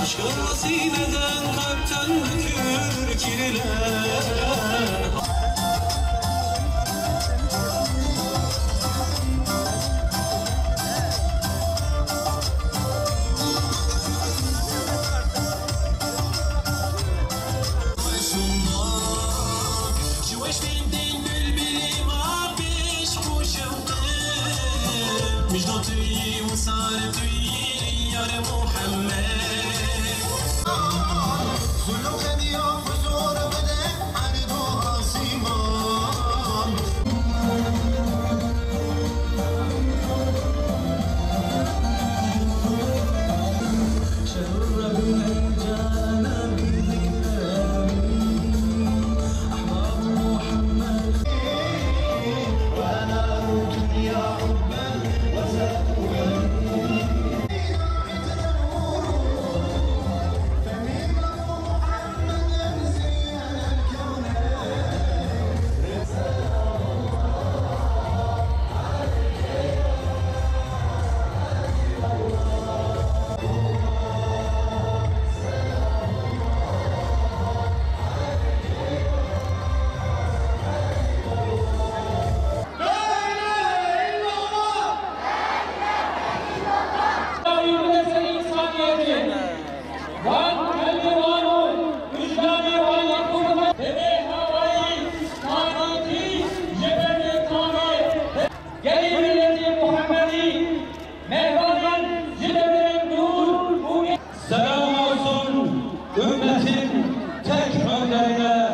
Aşkın vasileden kalpten dökülür kirler. مجدتي وصارتي يا محمد كل كان يوم زور بدا عرضها سيمان شرب الهجانا بالذكرى احباب محمد وانا روت يا حبا Selam olsun ümmetin tek önderine,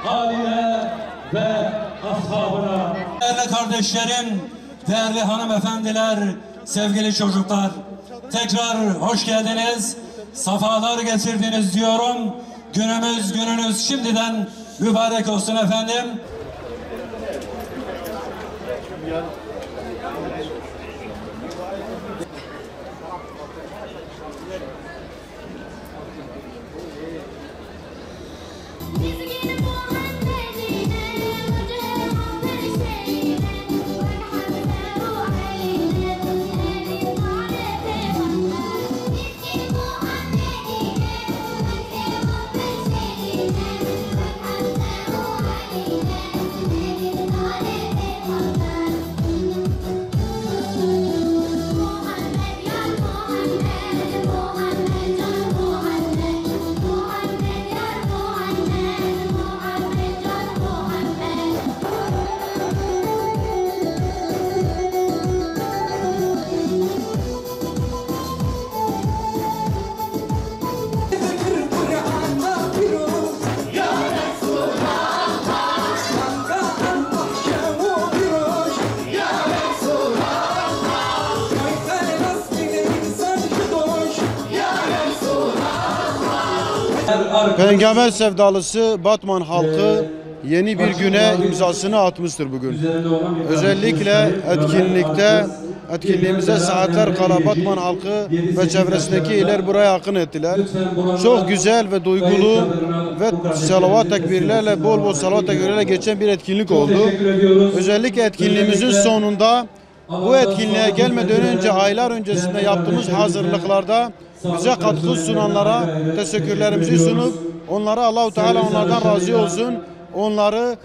haline ve ashabına. Değerli kardeşlerim, değerli hanımefendiler, sevgili çocuklar, tekrar hoş geldiniz, safalar getirdiniz diyorum. Gününüz şimdiden mübarek olsun efendim. Peygamber sevdalısı Batman halkı yeni bir güne imzasını atmıştır bugün. Özellikle etkinliğimize saatler kala Batman halkı ve çevresindeki iller buraya akın ettiler. Çok güzel ve duygulu ve salavat tekbirlerle, bol bol salavat tekbirlerle geçen bir etkinlik oldu. Özellikle etkinliğimizin sonunda bu etkinliğe gelmeden önce, aylar öncesinde yaptığımız hazırlıklarda bize katkı sunanlara teşekkürlerimizi sunup onlara Allah-u Teala onlardan razı olsun. Onları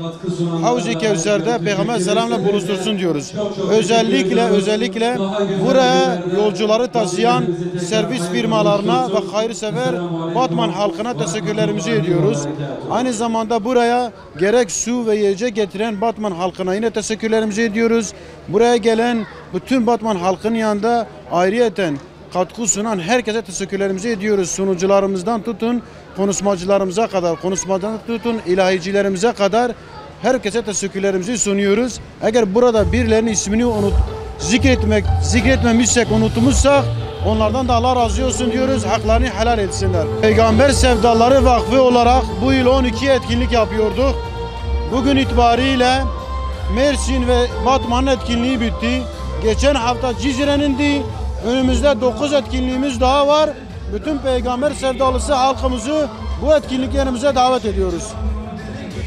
Havz-i Kevser'de Peygamber selamla buluştursun diyoruz. Özellikle buraya yolcuları taşıyan servis firmalarına ve hayırsever Batman halkına teşekkürlerimizi ediyoruz. Aynı zamanda buraya gerek su ve yiyecek getiren Batman halkına yine teşekkürlerimizi ediyoruz. Buraya gelen bütün Batman halkının yanında ayrıyeten katkı sunan herkese teşekkürlerimizi ediyoruz. Sunucularımızdan tutun, konuşmacılarımıza kadar, ilahicilerimize kadar herkese teşekkürlerimizi sunuyoruz. Eğer burada birilerinin ismini zikretmemişsek, unutmuşsak onlardan da Allah razı olsun diyoruz. Haklarını helal etsinler. Peygamber Sevdaları Vakfı olarak bu yıl 12 etkinlik yapıyorduk. Bugün itibariyle Mersin ve Batman'ın etkinliği bitti. Geçen hafta Cizre'nindi. Önümüzde 9 etkinliğimiz daha var. Bütün Peygamber sevdalısı halkımızı bu etkinliklerimize davet ediyoruz.